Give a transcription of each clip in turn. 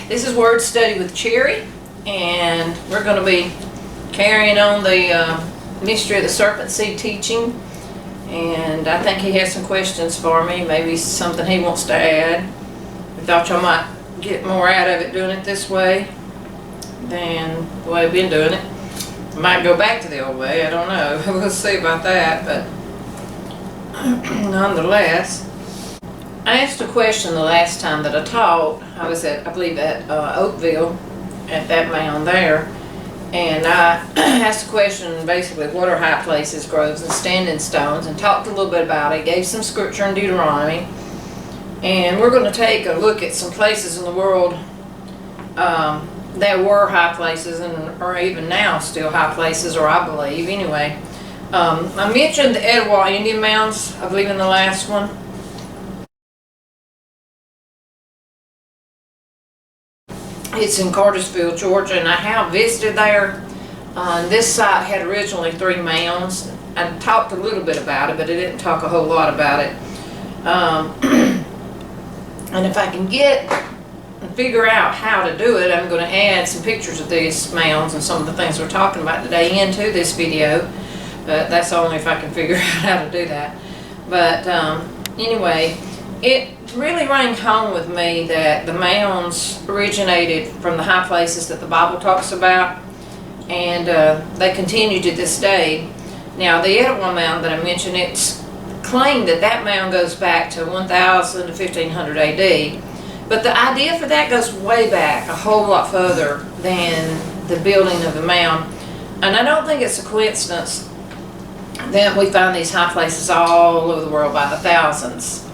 This is Word Study with Cherry, and we're going to be carrying on the mystery of the Serpent Seed teaching. And I think he has some questions for me, maybe something he wants to add. I thought y'all might get more out of it doing it this way than the way we've been doing it. Might go back to the old way, I don't know. We'll see about that, but nonetheless. I asked a question the last time that I taught. I was at, I believe, at Oakville, at that mound there, and I asked a question basically, what are high places, groves, and standing stones, and talked a little bit about it, gave some scripture in Deuteronomy, and we're going to take a look at some places in the world that were high places, and or even now still high places, or I believe anyway. I mentioned the Etowah Indian mounds, I believe, in the last one. It's in Cartersville, Georgia, and I have visited there. This site had originally 3 mounds. I talked a little bit about it, but I didn't talk a whole lot about it. And if I can get and figure out how to do it, I'm going to add some pictures of these mounds and some of the things we're talking about today into this video. But that's only if I can figure out how to do that. But anyway, it really rang home with me that the mounds originated from the high places that the Bible talks about, and they continue to this day. Now, the Etowah mound that I mentioned, it's claimed that that mound goes back to 1000 to 1500 AD, but the idea for that goes way back, a whole lot further than the building of the mound. And I don't think it's a coincidence that we find these high places all over the world by the thousands.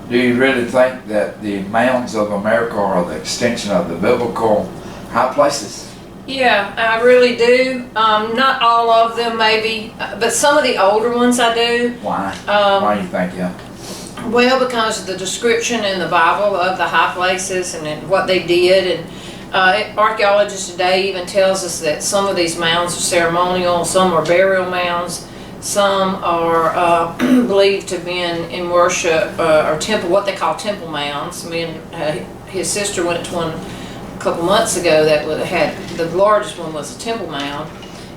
Do you really think that the mounds of America are the extension of the biblical high places? Yeah, I really do. Not all of them, maybe, but some of the older ones I do. Why? Why do you think, yeah? Well, because of the description in the Bible of the high places and what they did, and archaeologists today even tells us that some of these mounds are ceremonial, some are burial mounds. Some are believed to have been in worship or temple, what they call temple mounds. I mean, his sister went to one a couple months ago that had, the largest one was a temple mound.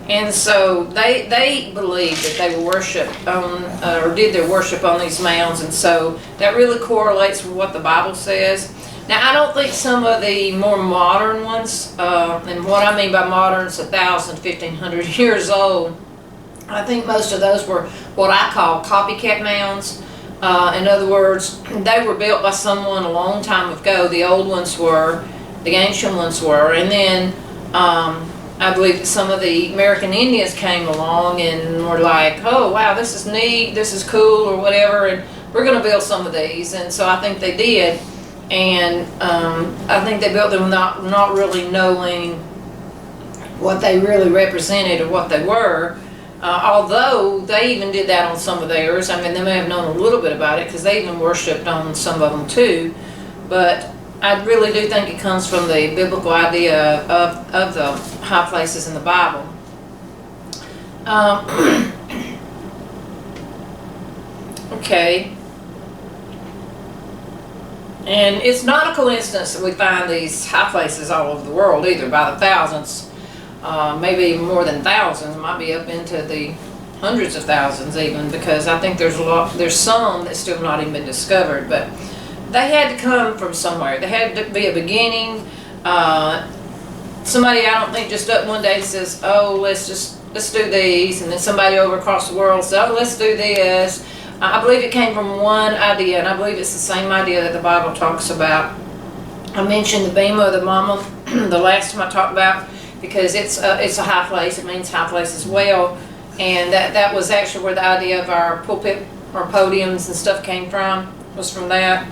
And so they believed that they were worshipped on, or did their worship on these mounds, and so that really correlates with what the Bible says. Now, I don't think some of the more modern ones, and what I mean by modern is 1,000, 1,500 years old, I think most of those were what I call copycat mounds. In other words, they were built by someone a long time ago. The old ones were, the ancient ones were, and then I believe that some of the American Indians came along and were like, oh wow, this is neat, this is cool, or whatever, and we're going to build some of these. And so I think they did, and I think they built them not really knowing what they really represented or what they were. Although they even did that on some of theirs. I mean, they may have known a little bit about it because they even worshipped on some of them too. But I really do think it comes from the biblical idea of the high places in the Bible. Okay. And it's not a coincidence that we find these high places all over the world either, by the thousands. Maybe more than thousands, it might be up into the hundreds of thousands even, because I think there's some that still have not even been discovered, but they had to come from somewhere. There had to be a beginning. Somebody, I don't think, just up one day says, oh, let's do these, and then somebody over across the world says, oh, let's do this. I believe it came from one idea, and I believe it's the same idea that the Bible talks about. I mentioned the Bema of the Mama the last time I talked about, because it's a high place. It means high place as well, and that was actually where the idea of our pulpit or podiums and stuff came from, was from that.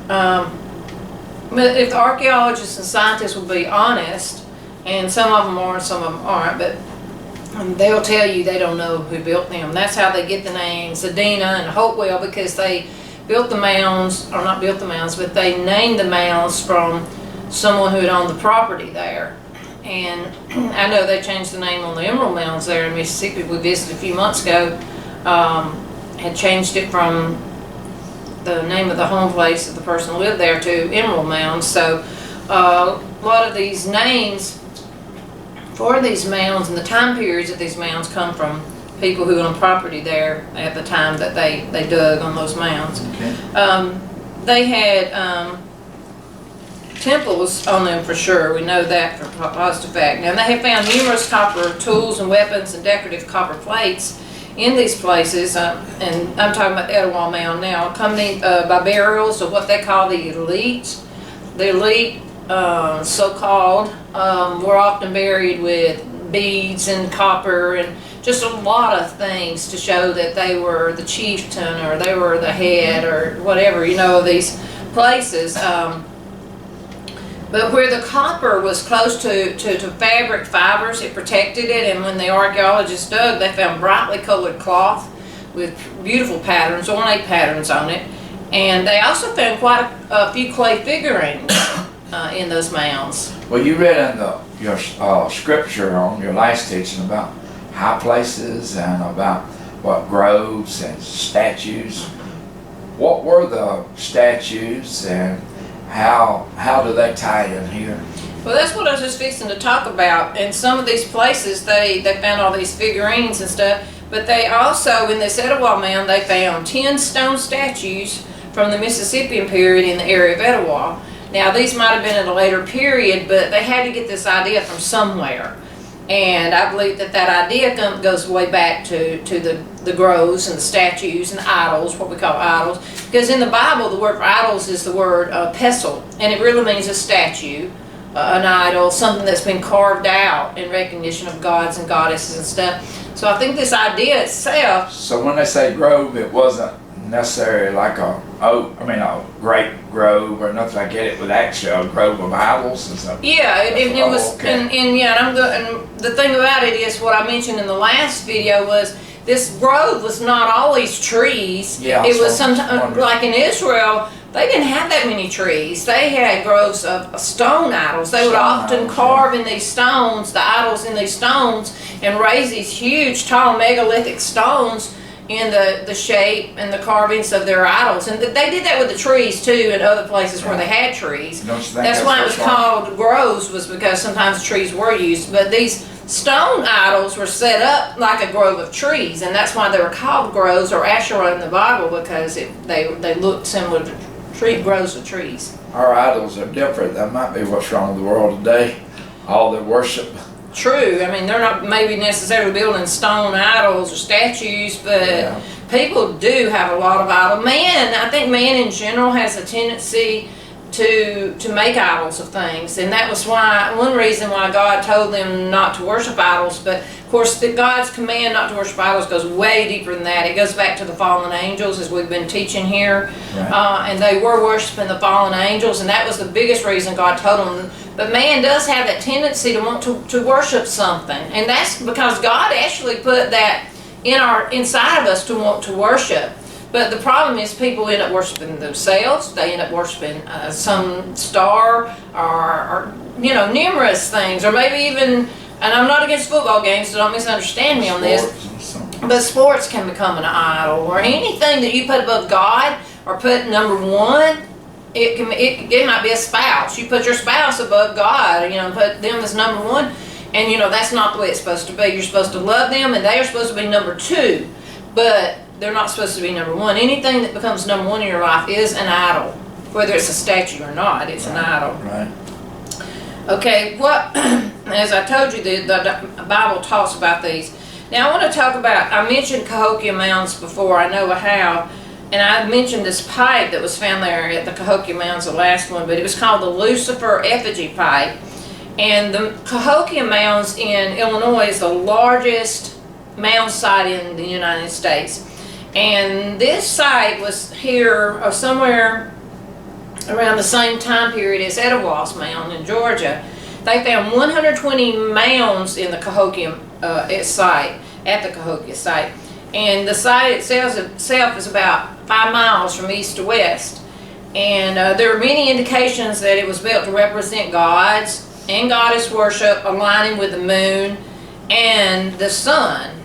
But if the archaeologists and scientists would be honest, and some of them are and some of them aren't, but they'll tell you they don't know who built them. That's how they get the names Adena and Hopewell, because they built the mounds, or not built the mounds, but they named the mounds from someone who had owned the property there. And I know they changed the name on the Emerald Mounds there in Mississippi. We visited a few months ago. Had changed it from the name of the home place that the person lived there to emerald mounds. So a lot of these names for these mounds and the time periods that these mounds come from people who owned property there at the time that they dug on those mounds. Okay. They had temples on them for sure. We know that for positive fact. Now, they have found numerous copper tools and weapons and decorative copper plates in these places, and I'm talking about the Etowah Mound now, accompanied by burials of what they call the elites. The elite, so-called, were often buried with beads and copper and just a lot of things to show that they were the chieftain or they were the head or whatever, you know, of these places. But where the copper was close to fabric fibers, it protected it, and when the archaeologists dug, they found brightly colored cloth with beautiful patterns, ornate patterns on it. And they also found quite a few clay figurines in those mounds. Well, you read in your scripture on your last teaching about high places and about what groves and statues. What were the statues and how do they tie in here? Well, that's what I was just fixing to talk about. In some of these places, they found all these figurines and stuff, but they also, in this Etowah Mound, they found 10 stone statues from the Mississippian period in the area of Etowah. Now, these might have been in a later period, but they had to get this idea from somewhere. And I believe that idea goes way back to the groves and the statues and the idols, what we call idols. Because in the Bible, the word for idols is the word pestle, and it really means a statue, an idol, something that's been carved out in recognition of gods and goddesses and stuff. So I think this idea itself... So when they say grove, it wasn't necessarily like a grape grove or nothing like that. It was actually a grove of idols and stuff. Yeah, it was, okay. and the thing about it is what I mentioned in the last video was this grove was not always trees. Yeah, it was sometimes, like in Israel, they didn't have that many trees. They had groves of stone idols. They would often carve in these stones, the idols in these stones, and raise these huge, tall, megalithic stones in the shape and the carvings of their idols. And they did that with the trees too in other places where they had trees. That's why it was called groves, was because sometimes trees were used. But these stone idols were set up like a grove of trees, and that's why they were called groves or Asherah in the Bible, because they looked similar to groves of trees. Our idols are different. That might be what's wrong with the world today. All their worship. True. I mean, they're not maybe necessarily building stone idols or statues, but people do have a lot of idols. I think man in general has a tendency to make idols of things, and that was one reason why God told them not to worship idols. But of course, God's command not to worship idols goes way deeper than that. It goes back to the fallen angels, as we've been teaching here, and they were worshiping the fallen angels, and that was the biggest reason God told them. But man does have that tendency to want to worship something, and that's because God actually put that inside of us to want to worship. But the problem is people end up worshiping themselves. They end up worshiping some star or numerous things, or maybe even, and I'm not against football games, so don't misunderstand me on this, but sports can become an idol, or anything that you put above God or put number one. It might be a spouse. You put your spouse above God, put them as number one, and that's not the way it's supposed to be. You're supposed to love them, and they are supposed to be number two, but they're not supposed to be number one. Anything that becomes number one in your life is an idol, whether it's a statue or not. It's an idol. Right. Okay. As I told you, the Bible talks about these. Now I want to talk about. I mentioned Cahokia Mounds before. I know how. And I mentioned this pipe that was found there at the Cahokia Mounds, the last one, but it was called the Lucifer Effigy Pipe. And the Cahokia Mounds in Illinois is the largest mound site in the United States. And this site was here Somewhere around the same time period as Etowah's Mound in Georgia. They found 120 mounds in the Cahokia site, at the Cahokia site. And the site itself is about 5 miles from east to west. And there are many indications that it was built to represent gods and goddess worship, aligning with the moon and the sun.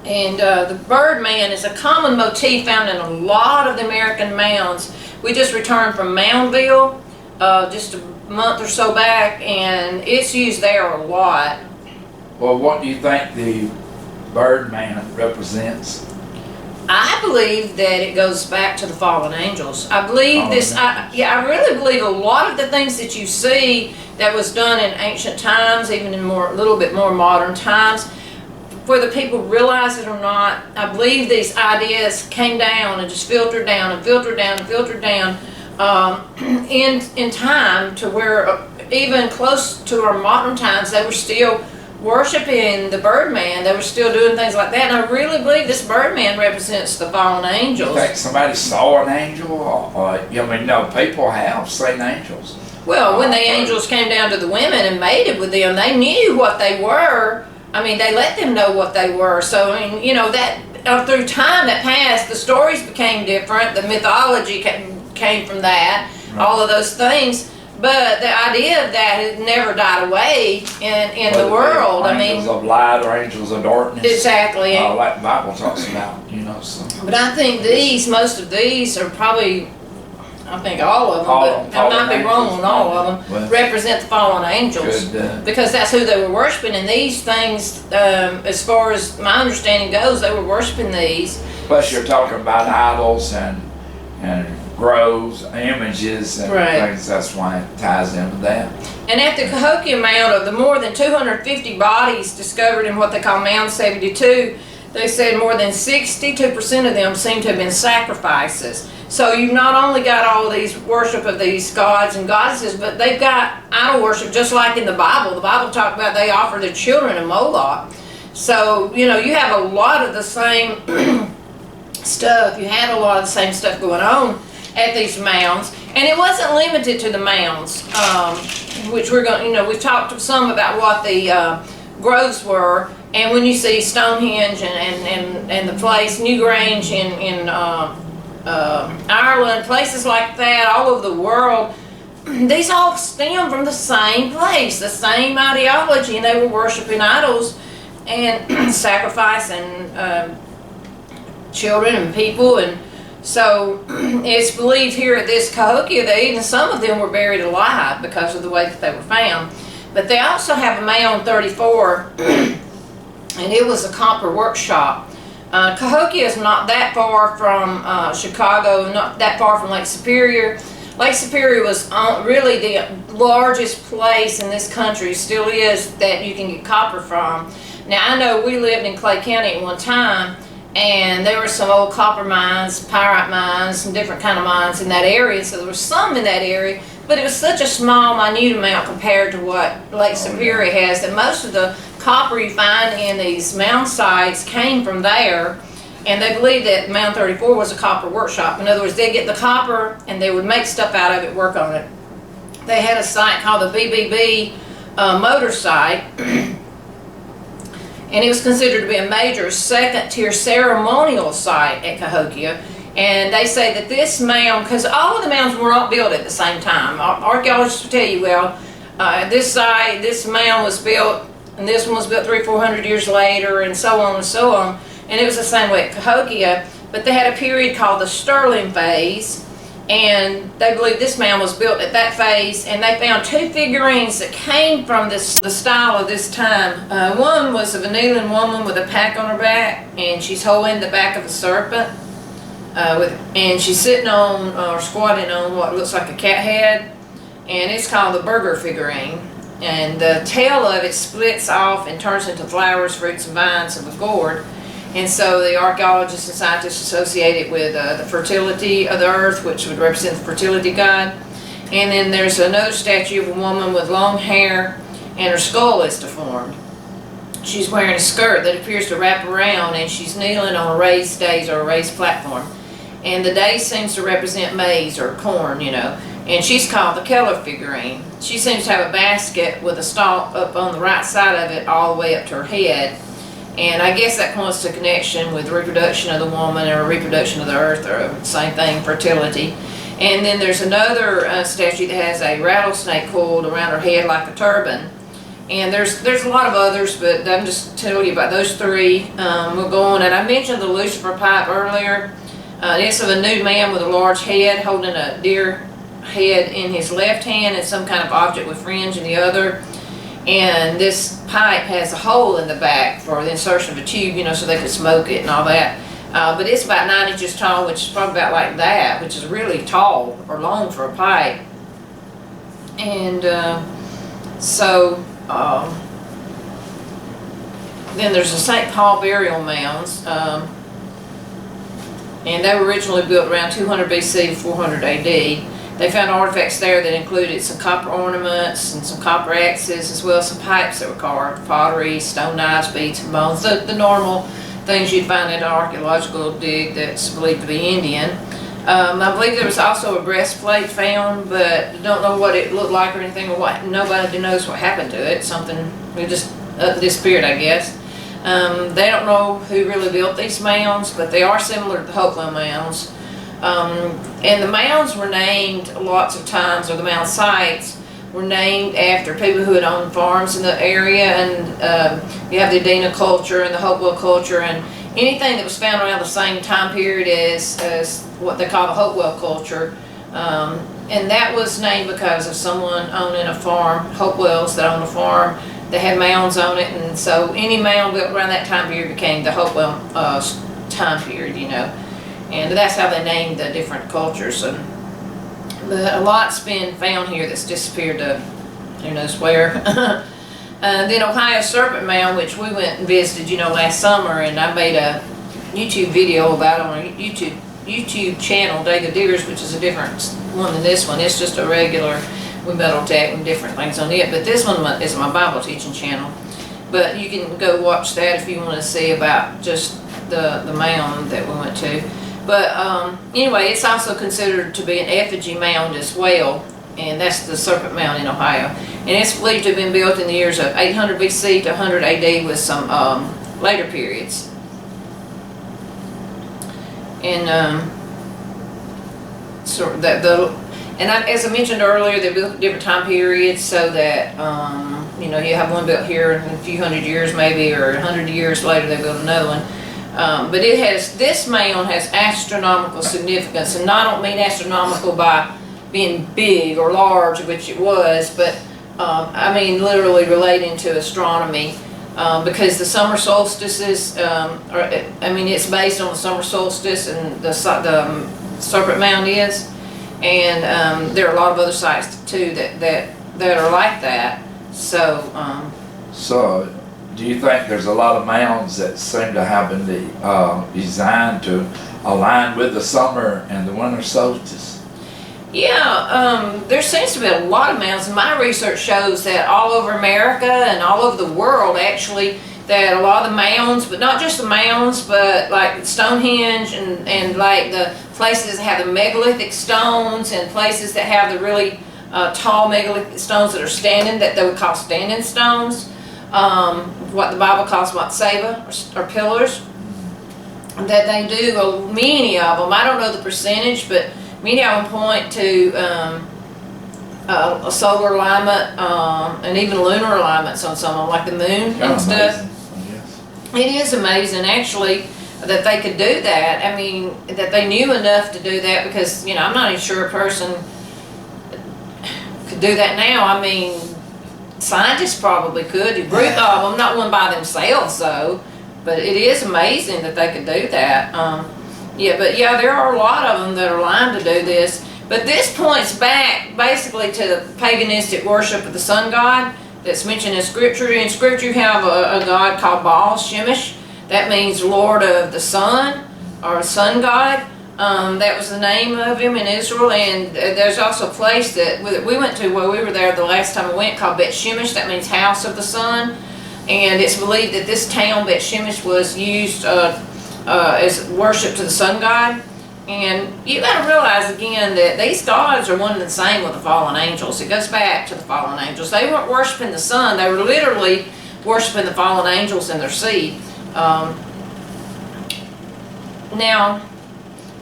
And the Birdman is a common motif found in a lot of the American mounds. We just returned from Moundville just a month or so back, and it's used there a lot. Well, what do you think the Birdman represents? I believe that it goes back to the fallen angels. I believe I really believe a lot of the things that you see that was done in ancient times, even in a little bit more modern times, whether people realize it or not, I believe these ideas came down and just filtered down and filtered down and filtered down in time to where even close to our modern times, they were still worshiping the Birdman. They were still doing things like that, and I really believe this Birdman represents the fallen angels. You think somebody saw an angel? Or no, people have seen angels. Well, when the angels came down to the women and mated with them, they knew what they were. I mean, they let them know what they were. So, I mean, that through time that passed, the stories became different. The mythology came from that, all of those things. But the idea of that has never died away in the world. Angels of light or angels of darkness. Exactly. Like the Bible talks about, so. But I think most of these are probably, I think all of them, but I might be wrong on all of them, represent the fallen angels. Because that's who they were worshiping. And these things, as far as my understanding goes, they were worshiping these. Plus you're talking about idols and groves, images, and things. That's why it ties into that. And at the Cahokia Mound, of the more than 250 bodies discovered in what they call Mound 72, they said more than 62% of them seem to have been sacrifices. So you've not only got all these worship of these gods and goddesses, but they've got idol worship, just like in the Bible. The Bible talked about they offer their children to Moloch. So, you have a lot of the same stuff. You had a lot of the same stuff going on at these mounds, and it wasn't limited to the mounds, which we're going. We've talked some about what the groves were, and when you see Stonehenge and the place Newgrange in Ireland, places like that, all over the world, these all stem from the same place, the same ideology, and they were worshiping idols and sacrificing children and people. And so it's believed here at this Cahokia that even some of them were buried alive because of the way that they were found. But they also have a Mound 34, and it was a copper workshop. Cahokia is not that far from Chicago, not that far from Lake Superior. Lake Superior was really the largest place in this country, still is, that you can get copper from. Now, I know we lived in Clay County at one time, and there were some old copper mines, pyrite mines, and different kind of mines in that area. So there was some in that area, but it was such a small, minute amount compared to what Lake Superior has, that most of the copper you find in these mound sites came from there. And they believed that Mound 34 was a copper workshop. In other words, they'd get the copper and they would make stuff out of it, work on it. They had a site called the BBB motor site. And it was considered to be a major second-tier ceremonial site at Cahokia. And they say that this mound, because all of the mounds were not built at the same time. Archaeologists will tell you, well, this mound was built, and this one was built 300-400 years later, and so on and so on. And it was the same way at Cahokia. But they had a period called the Sterling phase, and they believe this mound was built at that phase, and they found two figurines that came from the style of this time. One was of a kneeling woman with a pack on her back, and she's holding the back of a serpent, and she's sitting on or squatting on what looks like a cat head, and it's called the Burger figurine. And the tail of it splits off and turns into flowers, fruits, and vines of a gourd. And so the archaeologists and scientists associate it with the fertility of the earth, which would represent the fertility god. And then there's another statue of a woman with long hair, and her skull is deformed. She's wearing a skirt that appears to wrap around, and she's kneeling on a raised dais or a raised platform. And the dais seems to represent maize or corn, And she's called the Keller figurine. She seems to have a basket with a stalk up on the right side of it all the way up to her head. And I guess that points to connection with reproduction of the woman or reproduction of the earth, or same thing, fertility. And then there's another statue that has a rattlesnake coiled around her head like a turban. And there's a lot of others, but I'm just telling you about those three. We'll go on, and I mentioned the Lucifer pipe earlier. It's of a nude man with a large head holding a deer head in his left hand and some kind of object with fringe in the other. And this pipe has a hole in the back for the insertion of a tube, you know, so they could smoke it and all that. But it's about 9 inches tall, which is probably about like that, which is really tall or long for a pipe. And then there's the St. Paul burial mounds. And they were originally built around 200 BC to 400 AD. They found artifacts there that included some copper ornaments and some copper axes, as well as some pipes that were carved, pottery, stone knives, beads, and bones, the normal things you'd find in an archaeological dig that's believed to be Indian. I believe there was also a breastplate found, but don't know what it looked like or anything, or what. Nobody knows what happened to it. Something, it just disappeared, I guess. They don't know who really built these mounds, but they are similar to the Hopewell mounds. And the mounds were named lots of times, or the mound sites were named after people who had owned farms in the area. And you have the Adena culture and the Hopewell culture, and anything that was found around the same time period as what they call the Hopewell culture. And that was named because of someone owning a farm, Hopewells that owned a farm. They had mounds on it, and so any mound built around that time period became the Hopewell time period, you know. And that's how they named the different cultures. But a lot's been found here that's disappeared to who knows where. Then Ohio Serpent Mound, which we went and visited, you know, last summer, and I made a YouTube video about it on a YouTube channel, David Deers, which is a different one than this one. It's just a regular with metal tech and different things on it, but this one is my Bible teaching channel. But you can go watch that if you want to see about just the mound that we went to. But anyway, it's also considered to be an effigy mound as well, and that's the Serpent Mound in Ohio. And it's believed to have been built in the years of 800 BC to 100 AD with some later periods. And as I mentioned earlier, they're built at different time periods, so that you know, you have one built here in a few hundred years maybe, or 100 years later they build another one. But this mound has astronomical significance, and I don't mean astronomical by being big or large, which it was, but I mean literally relating to astronomy, because the summer solstices, it's based on the summer solstice, and the Serpent Mound is. And there are a lot of other sites too that are like that. So do you think there's a lot of mounds that seem to have been designed to align with the summer and the winter solstice? Yeah, there seems to be a lot of mounds, and my research shows that all over America and all over the world, actually, that a lot of the mounds, but not just the mounds, but like Stonehenge and like the places that have the megalithic stones, and places that have the really tall megalithic stones that are standing, that they would call standing stones, what the Bible calls matseva, or pillars, that they do, many of them, I don't know the percentage, but many of them point to a solar alignment, and even lunar alignments on some of them, like the moon and stuff. It is amazing, actually, that they could do that. I mean, that they knew enough to do that, because, you know, I'm not even sure a person could do that now. I mean, scientists probably could, a group of them, not one by themselves, though. But it is amazing that they could do that. There are a lot of them that are aligned to do this. But this points back, basically, to the paganistic worship of the sun god that's mentioned in Scripture. In Scripture, you have a god called Baal Shemesh. That means Lord of the Sun, or Sun God. That was the name of him in Israel. And there's also a place that we went to while we were there the last time we went, called Bet Shemesh. That means House of the Sun. And it's believed that this town, Bet Shemesh, was used as worship to the sun god. And you got to realize again that these gods are one and the same with the fallen angels. It goes back to the fallen angels. They weren't worshiping the sun, they were literally worshiping the fallen angels and their seed. Now,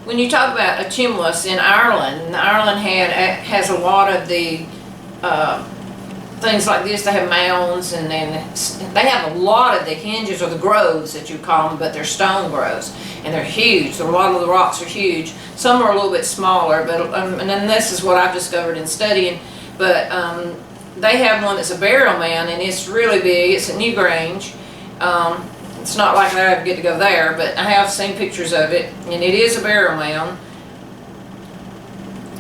when you talk about a tumulus in Ireland, Ireland has a lot of the things like this, they have mounds, and then they have a lot of the hinges, or the groves that you call them, but they're stone groves, and they're huge. So a lot of the rocks are huge. Some are a little bit smaller, but and then this is what I've discovered in studying. But they have one that's a burial mound, and it's really big. It's at Newgrange. It's not like I ever get to go there, but I have seen pictures of it, and it is a burial mound.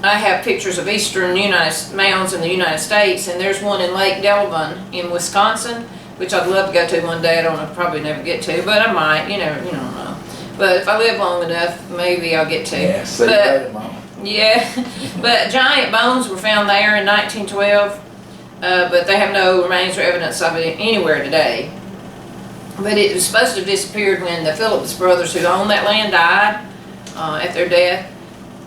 I have pictures of eastern mounds in the United States, and there's one in Lake Delavan in Wisconsin, which I'd love to go to one day. I don't probably never get to, but I might. You don't know. But if I live long enough, maybe I'll get to. Yeah, see you later, Mama. Yeah, but giant bones were found there in 1912, but they have no remains or evidence of it anywhere today. But it was supposed to have disappeared when the Phillips brothers, who owned that land, died at their death.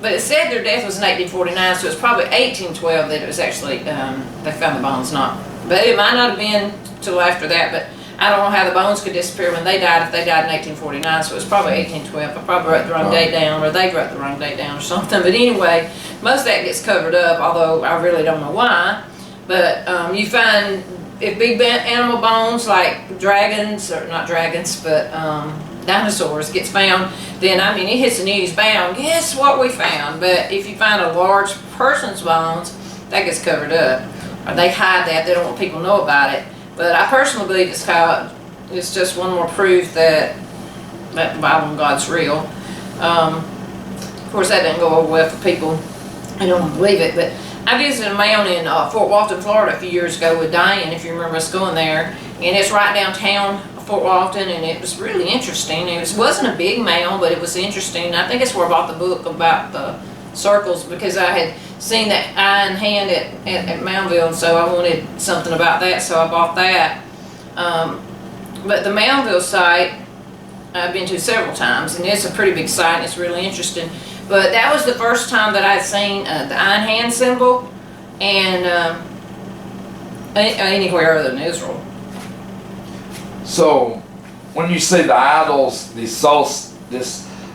But it said their death was in 1849, so it's probably 1812 that it was actually, they found the bones. But it might not have been till after that, but I don't know how the bones could disappear when they died, if they died in 1849, so it was probably 1812. I probably wrote the wrong date down, or they wrote the wrong date down or something. But anyway, most of that gets covered up, although I really don't know why. But you find, if big animal bones like dragons, or not dragons, but dinosaurs gets found, then I mean it hits the news, bam, guess what we found. But if you find a large person's bones, that gets covered up, or they hide that, they don't want people to know about it. But I personally believe it's just one more proof that the Bible and God's real. Of course that doesn't go over well for people who don't believe it, but I visited a mound in Fort Walton, Florida a few years ago with Diane, if you remember us going there, and it's right downtown Fort Walton, and it was really interesting. It wasn't a big mound, but it was interesting. I think it's where I bought the book about the circles, because I had seen that eye and hand at Moundville, and so I wanted something about that, so I bought that. But the Moundville site I've been to several times, and it's a pretty big site, and it's really interesting. But that was the first time that I'd seen the eye and hand symbol, and anywhere other than Israel. So, when you see the idols, these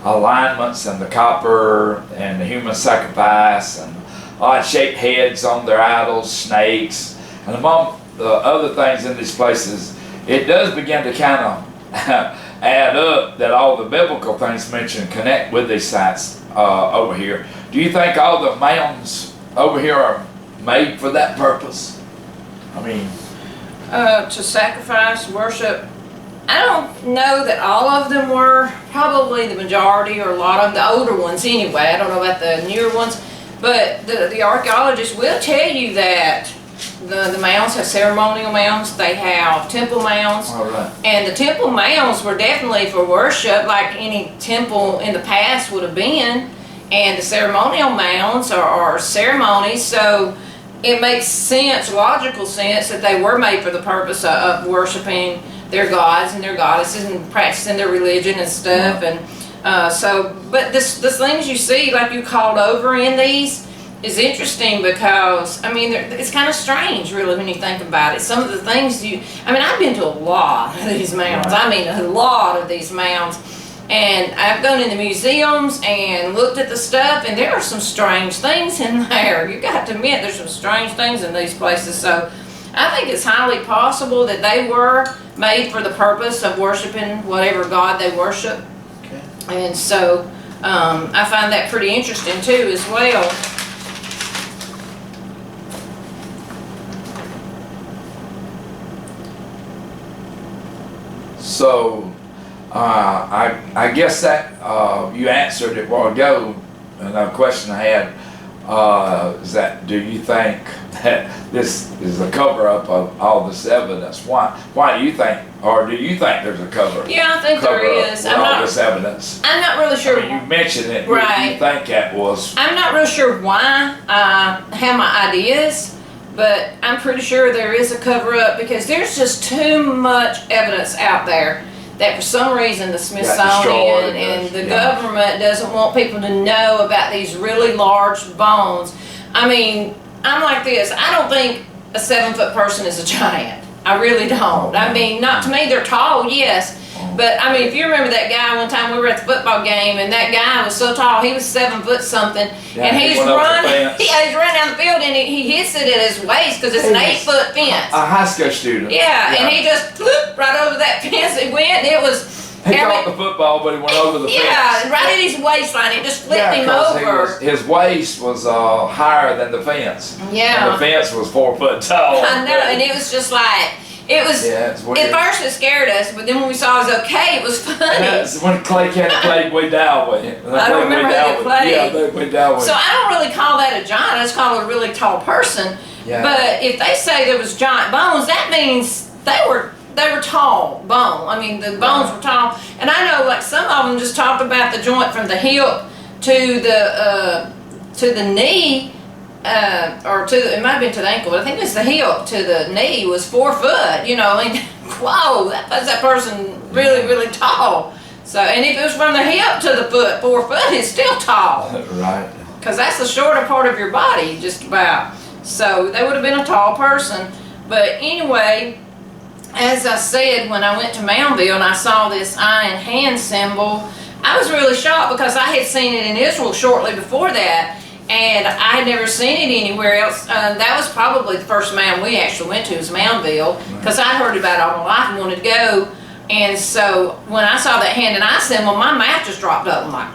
alignments, and the copper, and the human sacrifice, and odd-shaped heads on their idols, snakes, and among the other things in these places, it does begin to kind of add up that all the biblical things mentioned connect with these sites over here. Do you think all the mounds over here are made for that purpose? I mean, to sacrifice, worship. I don't know that all of them were. Probably the majority, or a lot of them, the older ones anyway. I don't know about the newer ones, but the archaeologists will tell you that the mounds have ceremonial mounds, they have temple mounds. all right. And the temple mounds were definitely for worship, like any temple in the past would have been. And the ceremonial mounds are ceremonies, so it makes sense, logical sense, that they were made for the purpose of worshiping their gods and their goddesses and practicing their religion and stuff. And but the things you see, like you called over in these, is interesting because, I mean, it's kind of strange, really, when you think about it. Some of the things I've been to a lot of these mounds. Right. I mean, a lot of these mounds. And I've gone in the museums and looked at the stuff, and there are some strange things in there. You got to admit, there's some strange things in these places. So I think it's highly possible that they were made for the purpose of worshiping whatever God they worship. Okay. And so I find that pretty interesting too as well. So, I guess that you answered it a while ago. Another question I had is that, do you think that this is a cover-up of all this evidence? Why do you think, or do you think there's a cover? Yeah, I think there is. All this evidence. I'm not really sure. I mean, you mentioned it. Right. You think that was. I'm not real sure why. I have my ideas, but I'm pretty sure there is a cover-up, because there's just too much evidence out there that for some reason the Smithsonian and the government doesn't want people to know about these really large bones. I mean, I'm like this. I don't think a 7-foot person is a giant. I really don't. Oh, I mean, not to me, they're tall, yes. But I mean, if you remember that guy one time we were at the football game, and that guy was so tall, he was 7 foot something, Yeah, and he he's went up the running. fence. He's running down the field, and he hits it at his waist because it's an 8 foot fence. A high school student. Yeah, and he just flipped right over that fence. It went. It was. He caught the football, but he went over the fence. Yeah, right at his waistline. It just flipped him 'cause over. his waist was higher than the fence. Yeah. And the fence was 4 foot tall. I know, and it was just like. It was, Yeah, it's weird. at first it scared us, but then when we saw it was okay, it was funny. That's when Clay County played way down with him. I don't remember who they played. Yeah, they went down with So I don't really call that a giant, I just call it a really tall person. Yeah. But if they say there was giant bones, that means they were tall bone. I mean, the bones were tall. And I know like some of them just talked about the joint from the hip to the knee. Or it might have been to the ankle, but I think it was the hip to the knee was 4 foot. You know, I mean, whoa, that puts that person really, really tall. So, and if it was from the hip to the foot, 4 foot is still tall. Right. Because that's the shorter part of your body, just about. So they would have been a tall person. But anyway, as I said, when I went to Moundville and I saw this eye and hand symbol, I was really shocked because I had seen it in Israel shortly before that. And I had never seen it anywhere else. That was probably the first mound we actually went to, was Moundville, because I heard about it all my life and wanted to go. And so when I saw that hand and eye symbol, my mouth just dropped open, like,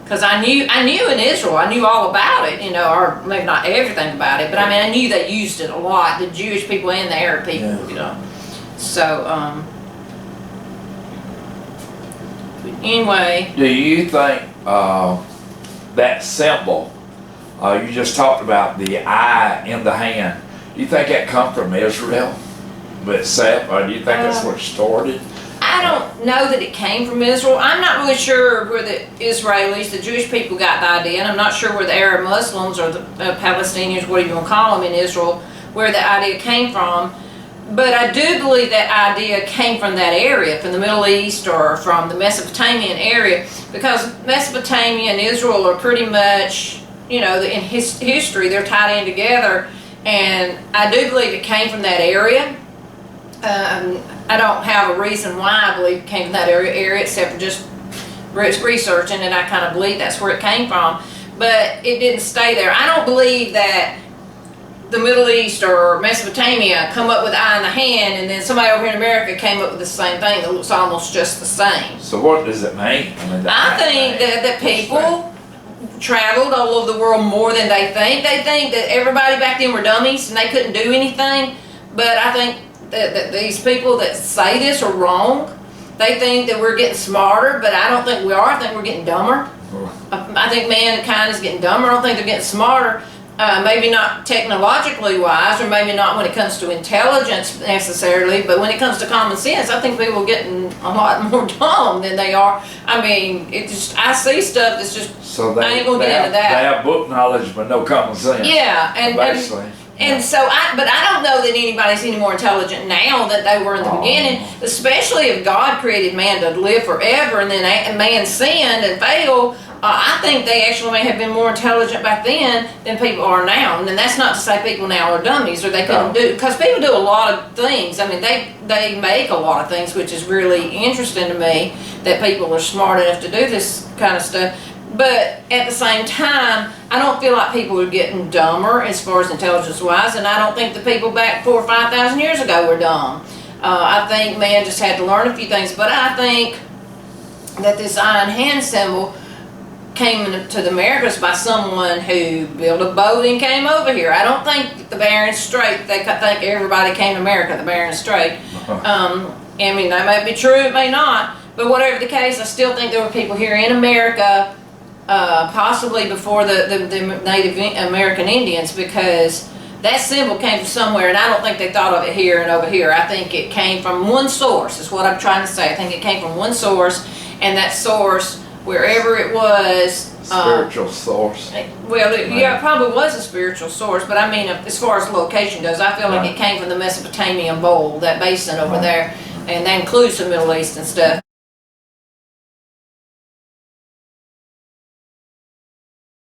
because I knew in Israel, I knew all about it, you know, or maybe not everything about it, but I mean, I knew they used it a lot, the Jewish people and the Arab people, you know. So, anyway. Do you think that symbol, you just talked about the eye in the hand, do you think that come from Israel itself, or do you think that's what started? I don't know that it came from Israel. I'm not really sure where the Israelis, the Jewish people, got the idea, and I'm not sure where the Arab Muslims or the Palestinians, whatever you want to call them in Israel, where the idea came from. But I do believe that idea came from that area, from the Middle East or from the Mesopotamian area, because Mesopotamia and Israel are pretty much, you know, in history, they're tied in together, and I do believe it came from that area. I don't have a reason why I believe it came from that area except for just researching, and I kind of believe that's where it came from. But it didn't stay there. I don't believe that the Middle East or Mesopotamia come up with the eye in the hand, and then somebody over here in America came up with the same thing that looks almost just the same. So what does it mean? I think that people traveled all over the world more than they think. They think that everybody back then were dummies and they couldn't do anything. But I think that these people that say this are wrong. They think that we're getting smarter, but I don't think we are. I think we're getting dumber. I think mankind is getting dumber. I don't think they're getting smarter. Maybe not technologically wise, or maybe not when it comes to intelligence necessarily, but when it comes to common sense, I think people are getting a lot more dumb than they are. I mean, I see stuff that's just, so I ain't gonna get into that. They have book knowledge, but no common sense. Yeah, basically. And so but I don't know that anybody's any more intelligent now than they were in the beginning, especially if God created man to live forever and then man sinned and failed. I think they actually may have been more intelligent back then than people are now. And that's not to say people now are dummies or they couldn't do, because people do a lot of things. I mean, they make a lot of things, which is really interesting to me, that people are smart enough to do this kind of stuff. But at the same time, I don't feel like people are getting dumber as far as intelligence-wise, and I don't think the people back 4,000 or 5,000 years ago were dumb. I think man just had to learn a few things, but I think that this eye and hand symbol came to the Americas by someone who built a boat and came over here. I don't think the Bering Strait, they think everybody came to America, the Bering Strait. I mean, that may be true, it may not, but whatever the case, I still think there were people here in America, possibly before the Native American Indians, because that symbol came from somewhere, and I don't think they thought of it here and over here. I think it came from one source, is what I'm trying to say. I think it came from one source, and that source, wherever it was, spiritual source. Well, yeah, it probably was a spiritual source, but I mean, as far as location goes, I feel like it came from the Mesopotamian bowl, that basin over there, and that includes the Middle East and stuff.